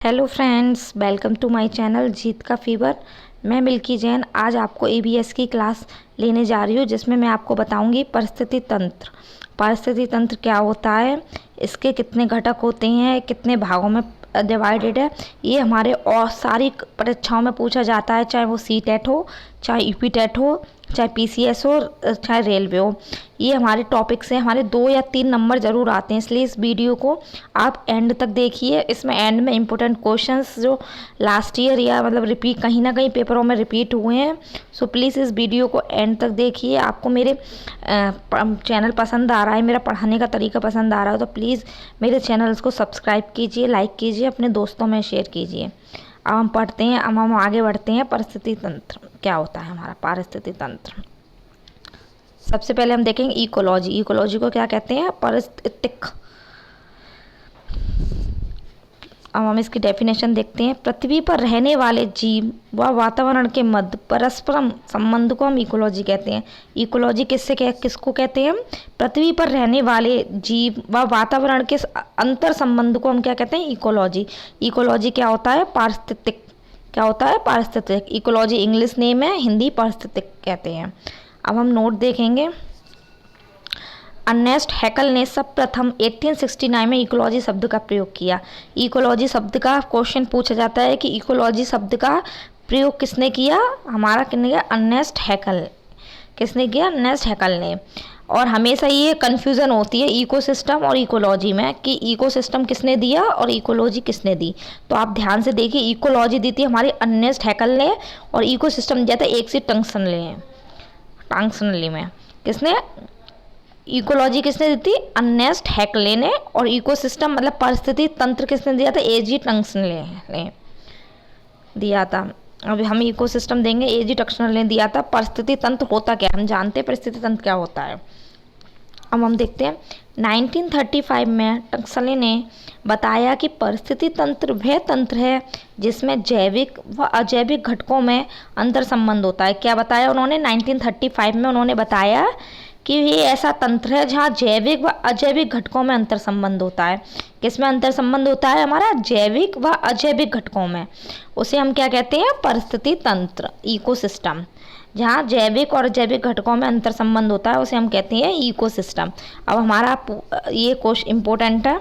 Hello friends, welcome to my channel जीत का fever. मैं मिल्की जैन आज आपको एबीएस की क्लास लेने जा रही हूँ, जिसमें मैं आपको बताऊंगी परिस्थिति तंत्र। परिस्थिति तंत्र क्या होता है, इसके कितने घटक होते हैं, कितने भागों में डिवाइडेड है। ये हमारे और सारी परीक्षाओं में पूछा जाता है, चाहे वो सीटेट हो, चाहे यूपीटेट हो, चाहे पीसीएस हो, चाहे रेलवे हो। ये हमारे टॉपिक से हमारे 2 या 3 नंबर ज़रूर आते हैं, इसलिए इस वीडियो को आप एंड तक देखिए। इसमें एंड में इंपॉर्टेंट क्वेश्चंस जो लास्ट ईयर या मतलब रिपीट कहीं ना कहीं पेपरों में रिपीट हुए हैं, सो प्लीज़ इस वीडियो को एंड तक देखिए। आपको मेरे चैनल पसंद आ रहा है, मेरा पढ़ाने का तरीका पसंद आ रहा है, तो प्लीज़ मेरे चैनल्स को सब्सक्राइब कीजिए, लाइक कीजिए, अपने दोस्तों में शेयर कीजिए। अब हम पढ़ते हैं, अब हम आगे बढ़ते हैं। परिस्थिति तंत्र क्या होता है हमारा पारिस्थितिक तंत्र। सबसे पहले हम देखेंगे इकोलॉजी। इकोलॉजी को क्या कहते हैं? पारिस्थितिक। अब हम इसकी डेफिनेशन देखते हैं। पृथ्वी पर रहने वाले जीव व वातावरण के मध्य परस्पर संबंध को हम इकोलॉजी कहते हैं। इकोलॉजी किसको कहते हैं? पृथ्वी पर रहने वाले जीव व वातावरण के अंतर संबंध को हम क्या कहते हैं? इकोलॉजी। इकोलॉजी क्या होता है? पारिस्थितिक। क्या होता है? पारिस्थितिक। इकोलॉजी इंग्लिश नेम है, हिंदी पारिस्थितिक कहते हैं। अब हम नोट देखेंगे। अर्नेस्ट हैकल ने सर्वप्रथम 1869 में इकोलॉजी शब्द का प्रयोग किया। इकोलॉजी शब्द का क्वेश्चन पूछा जाता है कि इकोलॉजी शब्द का प्रयोग किसने किया? हमारा किसने किया? अर्नेस्ट हैकल। किसने किया? अर्नेस्ट हैकल ने। और हमेशा ये कन्फ्यूज़न होती है इकोसिस्टम और इकोलॉजी में कि इकोसिस्टम किसने दिया और इकोलॉजी किसने दी। तो आप ध्यान से देखिए, इकोलॉजी दी थी हमारी अर्नेस्ट हैकल ने और इकोसिस्टम दिया था एक से टंक्सनली में। किसने? इकोलॉजी किसने दी थी? अर्नेस्ट हैकले ने। और इकोसिस्टम मतलब परिस्थिति तंत्र किसने दिया था? एजी टंक्सनले ने दिया था। अभी हम इकोसिस्टम देंगे, एजी टंक्सनले ने दिया था। परिस्थिति तंत्र होता क्या? हम जानते हैं परिस्थिति तंत्र क्या होता है। अब हम देखते हैं 1935 में टंक्सले ने बताया कि परिस्थिति तंत्र वह तंत्र है जिसमें जैविक व अजैविक घटकों में अंतर संबंध होता है। क्या बताया उन्होंने? 1935 में उन्होंने बताया कि ये ऐसा तंत्र है जहाँ जैविक व अजैविक घटकों में अंतर संबंध होता है। किसमें अंतर संबंध होता है? हमारा जैविक व अजैविक घटकों में। उसे हम क्या कहते हैं? परिस्थिति तंत्र, इकोसिस्टम। जहाँ जैविक और अजैविक घटकों में अंतर संबंध होता है उसे हम कहते हैं इकोसिस्टम। अब हमारा ये क्वेश्चन इम्पोर्टेंट है,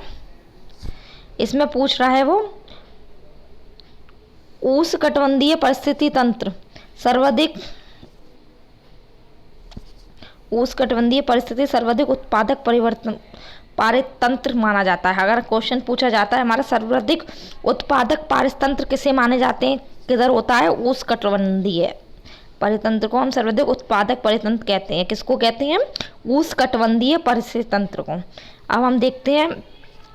इसमें पूछ रहा है वो उष्णकटिबंधीय परिस्थिति तंत्र सर्वाधिक उष्णकटिबंधीय परिस्थिति सर्वाधिक उत्पादक पारितंत्र माना जाता है। अगर क्वेश्चन पूछा जाता है हमारा सर्वाधिक उत्पादक पारितंत्र किसे माने जाते हैं, किधर होता है? उष्णकटिबंधीय परितंत्र को हम सर्वाधिक उत्पादक परितंत्र कहते हैं। किसको कहते हैं? उष्णकटिबंधीय परिस्थिति तंत्र को। अब हम देखते हैं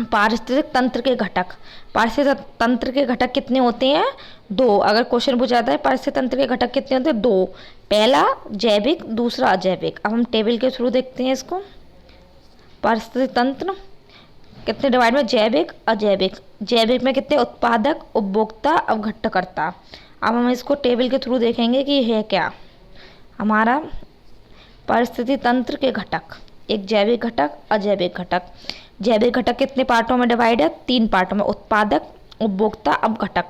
पारिस्थितिक तंत्र के घटक। पारिस्थितिक तंत्र के घटक कितने होते हैं? 2। अगर क्वेश्चन पूछा जाता है पारिस्थितिक तंत्र के घटक कितने होते हैं? 2। पहला जैविक, दूसरा अजैविक। अब हम टेबल के थ्रू देखते हैं इसको। पारिस्थितिक तंत्र कितने डिवाइड में? जैविक, अजैविक। जैविक में कितने? उत्पादक, उपभोक्ता, अवघट्टकर्ता। अब हम इसको टेबल के थ्रू देखेंगे कि है क्या हमारा परिस्थिति तंत्र के घटक। एक जैविक घटक, अजैविक घटक। जैविक घटक कितने पार्टों में डिवाइड है? 3 पार्टों में, उत्पादक, उपभोक्ता, अवघटक।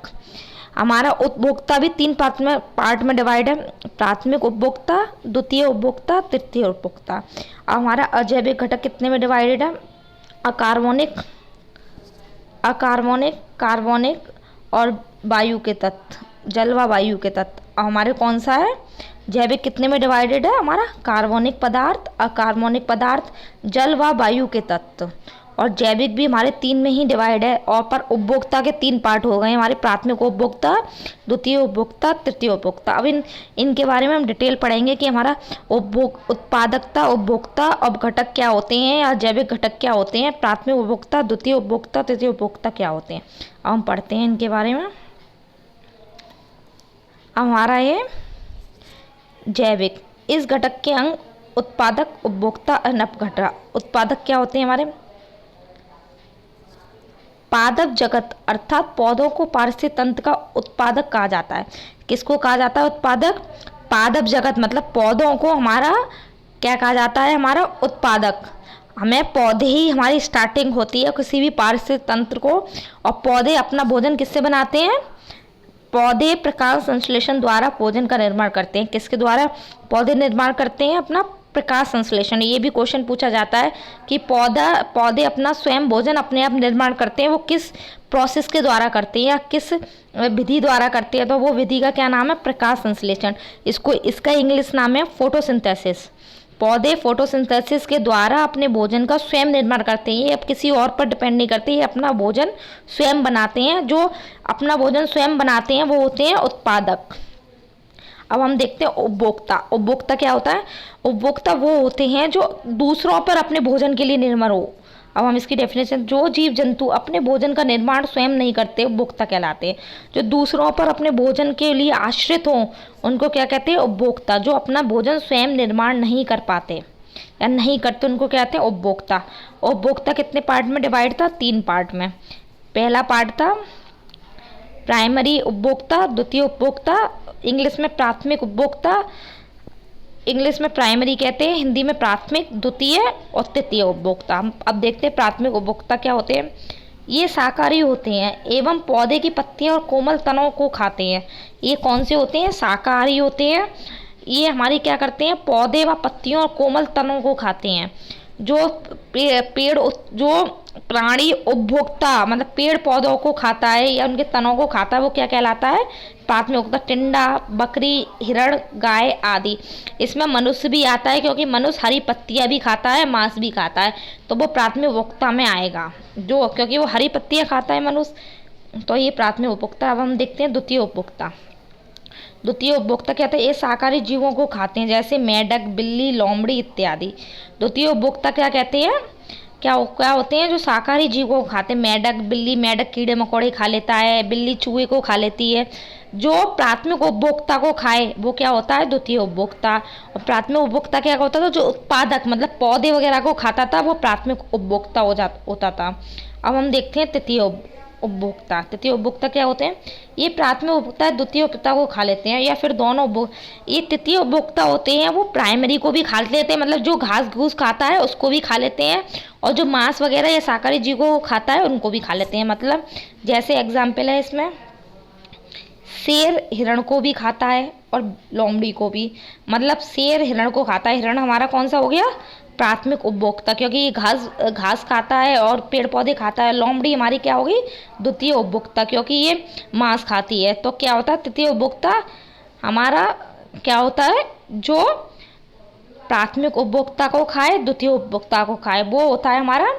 हमारा उपभोक्ता भी 3 पार्ट में डिवाइड है, प्राथमिक उपभोक्ता, द्वितीय उपभोक्ता, तृतीय उपभोक्ता। अब हमारा अजैविक घटक कितने में डिवाइडेड है? अकार्बनिक, कार्बनिक और वायु के तत्व, जल व वायु के तत्व। अब हमारे कौन सा है? जैविक कितने में डिवाइडेड है? हमारा कार्बनिक पदार्थ, अकार्बनिक पदार्थ, जल व वायु के तत्व। और जैविक भी हमारे 3 में ही डिवाइड है। और पर उपभोक्ता के 3 पार्ट हो गए हमारे, प्राथमिक उपभोक्ता, द्वितीय उपभोक्ता, तृतीय उपभोक्ता। अब इनके बारे में हम डिटेल पढ़ेंगे कि हमारा उत्पादकता, उपभोक्ता, अपघटक क्या होते हैं या जैविक घटक क्या होते हैं, प्राथमिक उपभोक्ता, द्वितीय उपभोक्ता, तृतीय उपभोक्ता क्या होते हैं। अब हम पढ़ते हैं इनके बारे में। अब हमारा ये जैविक, इस घटक के अंग उत्पादक, उपभोक्ता और अपघटक। उत्पादक क्या होते हैं हमारे? पादप जगत अर्थात पौधों को पारिस्थितिक तंत्र का उत्पादक कहा जाता है। किसको कहा जाता है उत्पादक? पादप जगत मतलब पौधों को हमारा क्या कहा जाता है? हमारा उत्पादक। हमें पौधे ही हमारी स्टार्टिंग होती है किसी भी पारिस्थितिक तंत्र को। और पौधे अपना भोजन किससे बनाते हैं? पौधे प्रकाश संश्लेषण द्वारा भोजन का निर्माण करते हैं। किसके द्वारा पौधे निर्माण करते हैं? अपना प्रकाश संश्लेषण। ये भी क्वेश्चन पूछा जाता है कि पौधे अपना स्वयं भोजन अपने आप निर्माण करते हैं, वो किस प्रोसेस के द्वारा करते हैं या किस विधि द्वारा करते हैं? तो वो विधि का क्या नाम है? प्रकाश संश्लेषण। इसका इंग्लिश नाम है फोटोसिंथेसिस। पौधे फोटोसिंथेसिस के द्वारा अपने भोजन का स्वयं निर्माण करते हैं। ये अब किसी और पर डिपेंड नहीं करते, ये अपना भोजन स्वयं बनाते हैं। जो अपना भोजन स्वयं बनाते हैं वो होते हैं उत्पादक। अब हम देखते हैं उपभोक्ता। उपभोक्ता क्या होता है? उपभोक्ता वो होते हैं जो दूसरों पर अपने भोजन के लिए निर्भर हो। अब हम इसकी डेफिनेशन, जो जीव जंतु अपने भोजन का निर्माण स्वयं नहीं करते उपभोक्ता कहलाते हैं। जो दूसरों पर अपने भोजन के लिए आश्रित हों उनको क्या कहते हैं? उपभोक्ता। जो अपना भोजन स्वयं निर्माण नहीं कर पाते या नहीं करते उनको क्या कहते हैं? उपभोक्ता। उपभोक्ता कितने पार्ट में डिवाइड था? 3 पार्ट में। पहला पार्ट था प्राइमरी उपभोक्ता, द्वितीय उपभोक्ता, इंग्लिश में प्राथमिक उपभोक्ता, इंग्लिश में प्राइमरी कहते हैं, हिंदी में प्राथमिक, द्वितीय और तृतीय उपभोक्ता। हम अब देखते हैं प्राथमिक उपभोक्ता क्या होते हैं। ये शाकाहारी होते हैं एवं पौधे की पत्तियां और कोमल तनों को खाते हैं। ये कौन से होते हैं? शाकाहारी होते हैं। ये हमारी क्या करते हैं? पौधे व पत्तियों और कोमल तनों को खाते हैं। जो जो प्राणी उपभोक्ता मतलब पेड़ पौधों को खाता है या उनके तनों को खाता है वो क्या कहलाता है? प्राथमिक उपभोक्ता। टिंडा, बकरी, हिरण, गाय आदि। इसमें मनुष्य भी आता है क्योंकि मनुष्य हरी पत्तियां भी खाता है, मांस भी खाता है, तो वो प्राथमिक उपभोक्ता में आएगा। जो क्योंकि वो हरी पत्तियां खाता है मनुष्य, तो ये प्राथमिक उपभोक्ता। अब हम देखते हैं द्वितीय उपभोक्ता। द्वितीय उपभोक्ता क्या होते हैं? ये शाकाहारी जीवों को खाते हैं जैसे मेंढक, बिल्ली, लोमड़ी इत्यादि। द्वितीय उपभोक्ता क्या कहते हैं? क्या होते हैं? जो शाकाहारी जीवों को खाते हैं। मेंढक, बिल्ली, मेंढक कीड़े मकोड़े खा लेता है, बिल्ली चूहे को खा लेती है। जो प्राथमिक उपभोक्ता को खाए वो क्या होता है? द्वितीय उपभोक्ता। और प्राथमिक उपभोक्ता क्या होता था? जो उत्पादक मतलब पौधे वगैरह को खाता था वो प्राथमिक उपभोक्ता होता था। अब हम देखते हैं तृतीय उपभोक्ता। तृतीय उपभोक्ता क्या होते हैं? ये प्राथमिक उपभोक्ता द्वितीय उपभोक्ता को खा लेते हैं या फिर दोनों। ये तृतीय उपभोक्ता होते हैं वो प्राइमरी को भी खा लेते हैं, मतलब जो घास घूस खाता है उसको भी खा लेते हैं, और जो मांस वगैरह या शाकाहारी जीवों को खाता है उनको भी खा लेते हैं। मतलब जैसे एग्जाम्पल है इसमें, शेर हिरण को भी खाता है और लोमड़ी को भी। मतलब शेर हिरण को खाता है। हिरण हमारा कौन सा हो गया? प्राथमिक उपभोक्ता, क्योंकि ये घास खाता है और पेड़ पौधे खाता है। लोमड़ी हमारी क्या होगी? द्वितीय उपभोक्ता, क्योंकि ये मांस खाती है। तो क्या होता है? तृतीय उपभोक्ता हमारा क्या होता है? जो प्राथमिक उपभोक्ता को खाए, द्वितीय उपभोक्ता को खाए, वो होता है हमारा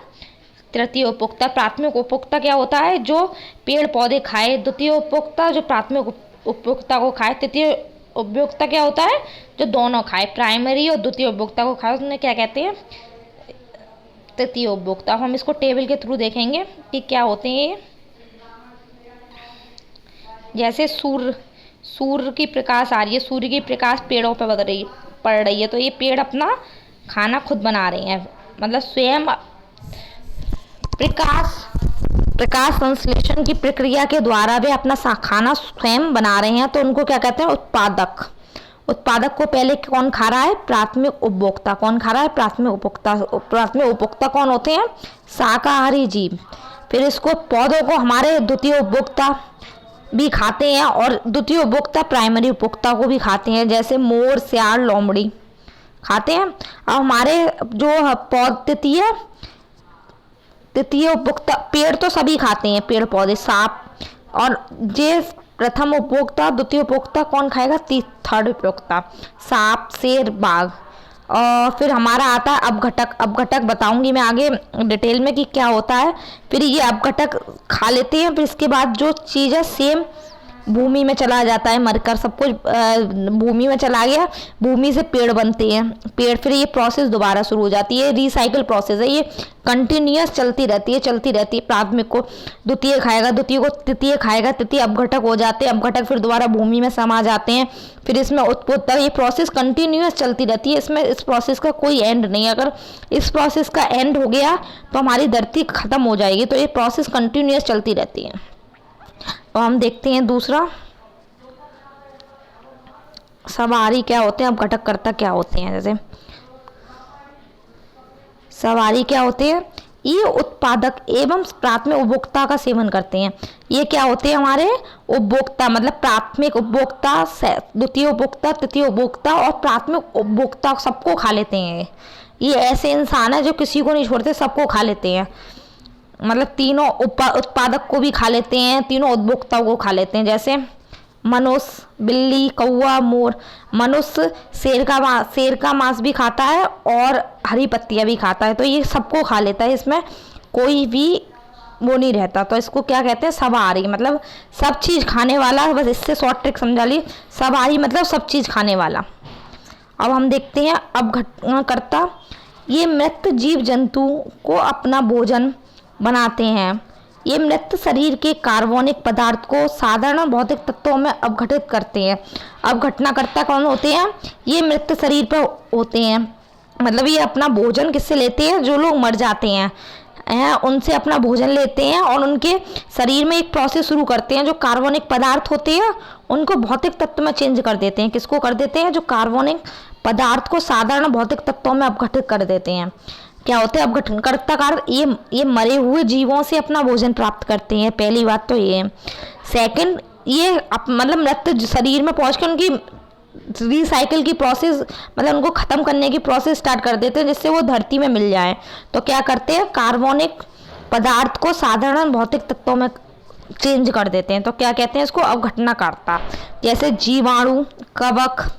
तृतीय उपभोक्ता। प्राथमिक उपभोक्ता क्या होता है? जो पेड़ पौधे खाए। द्वितीय उपभोक्ता जो प्राथमिक उपभोक्ता को खाए। तृतीय उपभोक्ता क्या होता है? जो दोनों खाए, प्राइमरी और द्वितीय उपभोक्ता को खाए, उन्हें क्या कहते हैं? तृतीय उपभोक्ता। हम इसको टेबल के थ्रू देखेंगे कि क्या होते हैं ये। जैसे सूर्य की प्रकाश आ रही है, सूर्य की प्रकाश पेड़ों पर पड़ रही है, तो ये पेड़ अपना खाना खुद बना रहे हैं, मतलब स्वयं प्रकाश संश्लेषण की प्रक्रिया के द्वारा वे अपना खाना स्वयं बना रहे हैं, तो उनको क्या कहते हैं? उत्पादक। उत्पादक को पहले कौन खा रहा है? प्राथमिक उपभोक्ता। कौन खा रहा है? प्राथमिक उपभोक्ता। प्राथमिक उपभोक्ता कौन होते हैं? शाकाहारी जीव। फिर इसको पौधों को हमारे द्वितीय उपभोक्ता भी खाते हैं, और द्वितीय उपभोक्ता प्राइमरी उपभोक्ता को भी खाते हैं, जैसे मोर, सियार, लोमड़ी खाते हैं। अब हमारे जो तृतीय उपभोक्ता, पेड़ तो सभी खाते हैं, पेड़ पौधे, सांप, और जे प्रथम उपभोक्ता, द्वितीय उपभोक्ता कौन खाएगा? थर्ड उपभोक्ता, सांप, शेर, बाघ। और फिर हमारा आता है अपघटक। अपघटक बताऊंगी मैं आगे डिटेल में कि क्या होता है। फिर ये अपघटक खा लेते हैं, फिर इसके बाद जो चीज़ है सेम भूमि में चला जाता है, मरकर सब कुछ भूमि में चला गया, भूमि से पेड़ बनते हैं। पेड़, फिर ये प्रोसेस दोबारा शुरू हो जाती है, रिसाइकिल प्रोसेस है, ये कंटिन्यूअस चलती रहती है। प्राथमिक को द्वितीय खाएगा, द्वितीय को तृतीय खाएगा, तृतीय अपघटक हो जाते हैं, अपघटक फिर दोबारा भूमि में समा जाते हैं, फिर इसमें उत्पत्ति। ये प्रोसेस कंटिन्यूअस चलती रहती है, इसमें इस प्रोसेस का कोई एंड नहीं है। अगर इस प्रोसेस का एंड हो गया तो हमारी धरती खत्म हो जाएगी, तो ये प्रोसेस कंटिन्यूअस चलती रहती है। तो हम देखते हैं दूसरा, सवारी क्या होते हैं, अपघटककर्ता क्या होते हैं। जैसे सवारी क्या होते हैं? ये उत्पादक एवं प्राथमिक उपभोक्ता का सेवन करते हैं। ये क्या होते हैं? हमारे उपभोक्ता, मतलब प्राथमिक उपभोक्ता, द्वितीय उपभोक्ता, तृतीय उपभोक्ता और प्राथमिक उपभोक्ता सबको खा लेते हैं। ये ऐसे इंसान है जो किसी को नहीं छोड़ते, सबको खा लेते हैं। मतलब तीनों उत्पादक को भी खा लेते हैं, तीनों उपभोक्ताओं को खा लेते हैं। जैसे मनुष्य, बिल्ली, कौवा, मोर। मनुष्य शेर का मांस भी खाता है और हरी पत्तियां भी खाता है, तो ये सबको खा लेता है, इसमें कोई भी वो नहीं रहता। तो इसको क्या कहते हैं? सवारी, मतलब सब चीज़ खाने वाला। बस इससे शॉर्ट ट्रिक समझा ली, सवारी मतलब सब चीज़ खाने वाला। अब हम देखते हैं अपघटनकर्ता। ये मृत जीव जंतु को अपना भोजन बनाते हैं। ये मृत शरीर के कार्बनिक पदार्थ को साधारण भौतिक तत्वों में अपघटित करते हैं। अपघटनकर्ता कौन होते हैं? ये मृत शरीर पर होते हैं, मतलब ये अपना भोजन किससे लेते हैं? जो लोग मर जाते हैं उनसे अपना भोजन लेते हैं और उनके शरीर में एक प्रोसेस शुरू करते हैं। जो कार्बनिक पदार्थ होते हैं उनको भौतिक तत्व में चेंज कर देते हैं। किसको कर देते हैं? जो कार्बनिक पदार्थ को साधारण भौतिक तत्वों में अपघटित कर देते हैं। क्या होते हैं अपघटनकर्ता? ये मरे हुए जीवों से अपना भोजन प्राप्त करते हैं। पहली बात तो ये। सेकंड, ये मतलब मृत शरीर में पहुंच कर उनकी रिसाइकिल की प्रोसेस, मतलब उनको ख़त्म करने की प्रोसेस स्टार्ट कर देते हैं, जिससे वो धरती में मिल जाए। तो क्या करते हैं? कार्बनिक पदार्थ को साधारण भौतिक तत्वों में चेंज कर देते हैं। तो क्या कहते हैं इसको? अपघटनकर्ता। जैसे जीवाणु, कवक।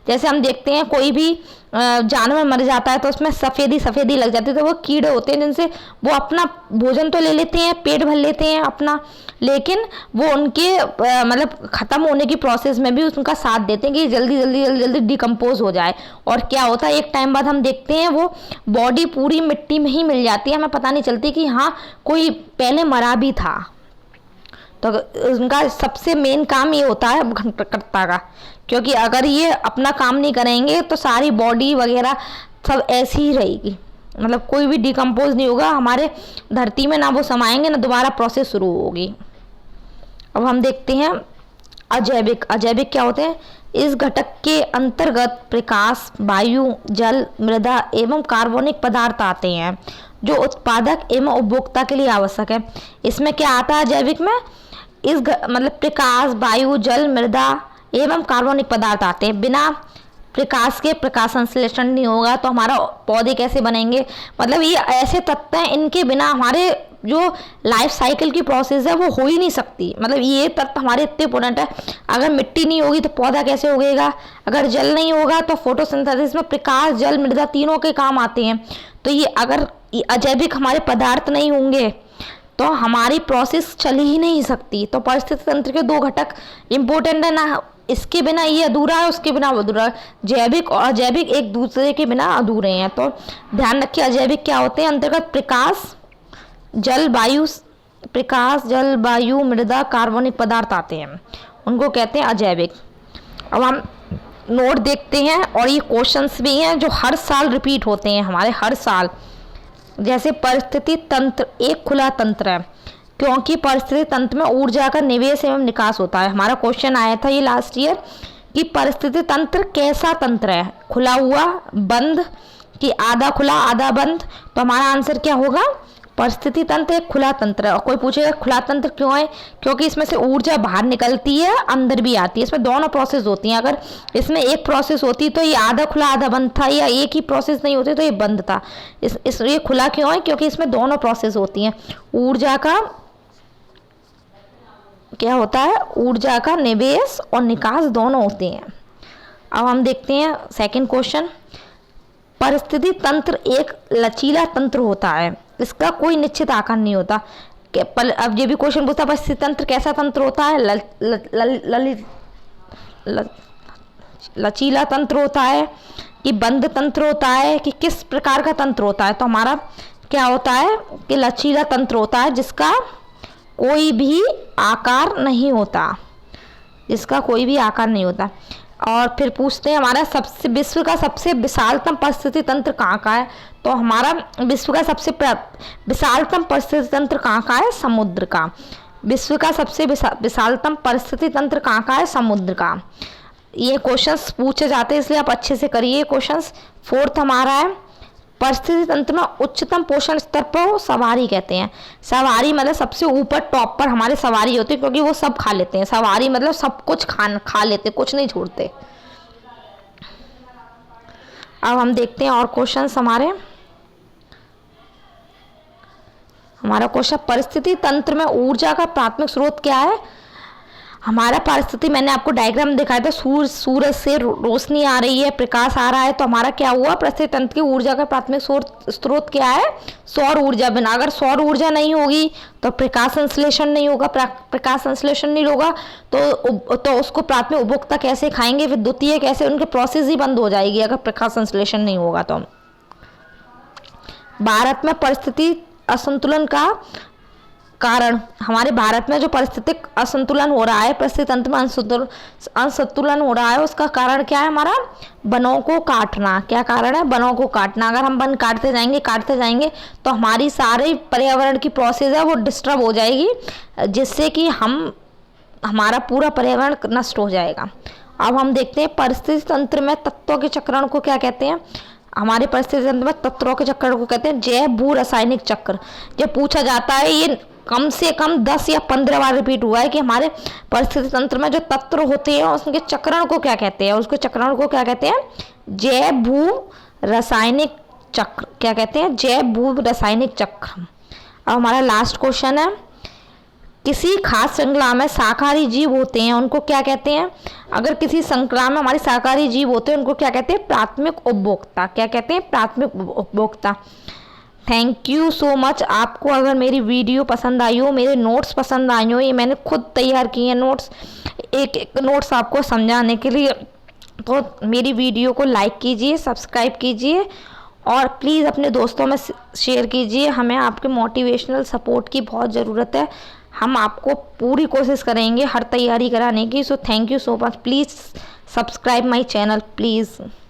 जैसे हम देखते हैं कोई भी जानवर मर जाता है तो उसमें सफ़ेदी लग जाती है, तो वो कीड़े होते हैं जिनसे वो अपना भोजन तो ले लेते हैं, पेट भर लेते हैं अपना, लेकिन वो उनके मतलब ख़त्म होने की प्रोसेस में भी उनका साथ देते हैं कि जल्दी डिकम्पोज हो जाए। और क्या होता है, एक टाइम बाद हम देखते हैं वो बॉडी पूरी मिट्टी में ही मिल जाती है, हमें पता नहीं चलती कि हाँ कोई पहले मरा भी था। तो उनका सबसे मेन काम ये होता है अपघटनकर्ता का, क्योंकि अगर ये अपना काम नहीं करेंगे तो सारी बॉडी वगैरह सब ऐसी ही रहेगी, मतलब कोई भी डिकम्पोज नहीं होगा हमारे धरती में, ना वो समाएंगे ना दोबारा प्रोसेस शुरू होगी। अब हम देखते हैं अजैविक। अजैविक क्या होते हैं? इस घटक के अंतर्गत प्रकाश, वायु, जल, मृदा एवं कार्बनिक पदार्थ आते हैं जो उत्पादक एवं उपभोक्ता के लिए आवश्यक है। इसमें क्या आता है अजैविक में? मतलब प्रकाश, वायु, जल, मृदा एवं कार्बनिक पदार्थ आते हैं। बिना प्रकाश के प्रकाश संश्लेषण नहीं होगा तो हमारा पौधे कैसे बनेंगे? मतलब ये ऐसे तत्व हैं, इनके बिना हमारे जो लाइफ साइकिल की प्रोसेस है वो हो ही नहीं सकती। मतलब ये तत्व हमारे इतने इंपॉर्टेंट है। अगर मिट्टी नहीं होगी तो पौधा कैसे उगेगा? अगर जल नहीं होगा तो फोटोसिंथेसिस में प्रकाश, जल, मृदा तीनों के काम आते हैं। तो ये अगर अजैविक हमारे पदार्थ नहीं होंगे तो हमारी प्रोसेस चल ही नहीं सकती। तो परिस्थिति तंत्र के दो घटक इम्पोर्टेंट है ना, इसके बिना ये अधूरा है, उसके बिना वो अधूरा है। जैविक और अजैविक एक दूसरे के बिना अधूरे हैं। तो ध्यान रखिए अजैविक क्या होते हैं? अंतर्गत प्रकाश, जल, वायु, मृदा, कार्बनिक पदार्थ आते हैं, उनको कहते हैं अजैविक। अब हम नोट देखते हैं और ये क्वेश्चंस भी हैं जो हर साल रिपीट होते हैं हमारे, हर साल। जैसे परिस्थिति तंत्र एक खुला तंत्र है, क्योंकि परिस्थिति तंत्र में ऊर्जा का निवेश एवं निकास होता है। हमारा क्वेश्चन आया था ये लास्ट ईयर कि परिस्थिति तंत्र कैसा तंत्र है? खुला हुआ, बंद, कि आधा खुला आधा बंद? तो हमारा आंसर क्या होगा? परिस्थिति तंत्र एक खुला तंत्र है। और कोई पूछेगा खुला तंत्र क्यों है? क्योंकि इसमें से ऊर्जा बाहर निकलती है, अंदर भी आती है। इसमें दोनों प्रोसेस होती हैं। अगर इसमें एक प्रोसेस होती तो ये आधा खुला आधा बंद था, या एक ही प्रोसेस नहीं होती तो ये बंद था। ये खुला क्यों है? क्योंकि इसमें दोनों प्रोसेस होती हैं। ऊर्जा का क्या होता है? ऊर्जा का निवेश और निकास दोनों होते हैं। अब हम देखते हैं सेकंड क्वेश्चन। परिस्थिति तंत्र एक लचीला तंत्र होता है, इसका कोई निश्चित आकार नहीं होता। अब ये भी क्वेश्चन पूछता है परिस्थिति तंत्र कैसा तंत्र होता है? लचीला तंत्र होता है कि बंद तंत्र होता है कि किस प्रकार का तंत्र होता है? तो हमारा क्या होता है कि लचीला तंत्र होता है जिसका कोई भी आकार नहीं होता, जिसका कोई भी आकार नहीं होता। और फिर पूछते हैं हमारा विश्व का सबसे विशालतम परिस्थिति तंत्र कहाँ का है? तो हमारा विश्व का सबसे विशालतम परिस्थिति तंत्र कहाँ का है? समुद्र का। विश्व का सबसे विशालतम परिस्थिति तंत्र कहाँ का है? समुद्र का। ये क्वेश्चंस पूछे जाते हैं, इसलिए आप अच्छे से करिए क्वेश्चंस। फोर्थ हमारा है परिस्थिति तंत्र में उच्चतम पोषण स्तर पर सवारी कहते हैं। सवारी मतलब सबसे ऊपर टॉप पर हमारे सवारी होते हैं, क्योंकि वो सब खा लेते हैं। सवारी मतलब सब कुछ खा लेते, कुछ नहीं छोड़ते। अब हम देखते हैं और क्वेश्चंस हमारा क्वेश्चन, परिस्थिति तंत्र में ऊर्जा का प्राथमिक स्रोत क्या है? हमारा परिस्थिति, मैंने आपको डायग्राम दिखाया था, सूरज से रोशनी आ रही है, प्रकाश आ रहा है, तो हमारा क्या हुआ, परिस्थिति तंत्र की ऊर्जा का प्राथमिक स्रोत क्या है? सौर ऊर्जा। बिना अगर सौर ऊर्जा नहीं होगी तो प्रकाश संश्लेषण नहीं होगा, प्रकाश संश्लेषण नहीं होगा तो उसको प्राथमिक उपभोक्ता कैसे खाएंगे, फिर द्वितीय कैसे, उनकी प्रोसेस ही बंद हो जाएगी अगर प्रकाश संश्लेषण नहीं होगा तो। भारत में परिस्थिति असंतुलन का कारण, हमारे भारत में जो परिस्थितिक असंतुलन हो रहा है, परिस्थिति तंत्र में असंतुलन हो रहा है, उसका कारण क्या है? हमारा वनों को काटना। क्या कारण है? वनों को काटना। अगर हम वन काटते जाएंगे तो हमारी सारे पर्यावरण की प्रोसेस है वो डिस्टर्ब हो जाएगी, जिससे कि हमारा पूरा पर्यावरण नष्ट हो जाएगा। अब हम देखते हैं परिस्थिति तंत्र में तत्वों के चक्रण को क्या कहते हैं? हमारे परिस्थिति तंत्र में तत्वों के चक्र को कहते हैं जैव भू रासायनिक चक्र। जब पूछा जाता है, ये कम से कम 10 या 15 बार रिपीट हुआ है कि हमारे परिस्थिति तंत्र में जो तत्व होते हैं उसके चक्रण को क्या कहते हैं? उसके चक्रण को क्या कहते हैं? जैव भू रासायनिक चक्र। क्या कहते हैं? जैव भू रासायनिक चक्र। अब हमारा लास्ट क्वेश्चन है, किसी खास श्रृंखला में शाकाहारी जीव होते हैं, उनको क्या कहते हैं? अगर किसी श्रृंखला में हमारे शाकाहारी जीव होते हैं, उनको क्या कहते हैं? प्राथमिक उपभोक्ता। क्या कहते हैं? प्राथमिक उपभोक्ता। Thank you so much. आपको अगर मेरी वीडियो पसंद आई हो, मेरे नोट्स पसंद आए हो, ये मैंने खुद तैयार किए हैं नोट्स, एक नोट्स आपको समझाने के लिए, तो मेरी वीडियो को लाइक कीजिए, सब्सक्राइब कीजिए और प्लीज़ अपने दोस्तों में शेयर कीजिए। हमें आपके मोटिवेशनल सपोर्ट की बहुत ज़रूरत है। हम आपको पूरी कोशिश करेंगे हर तैयारी कराने की। So thank you so much. Please subscribe my channel please.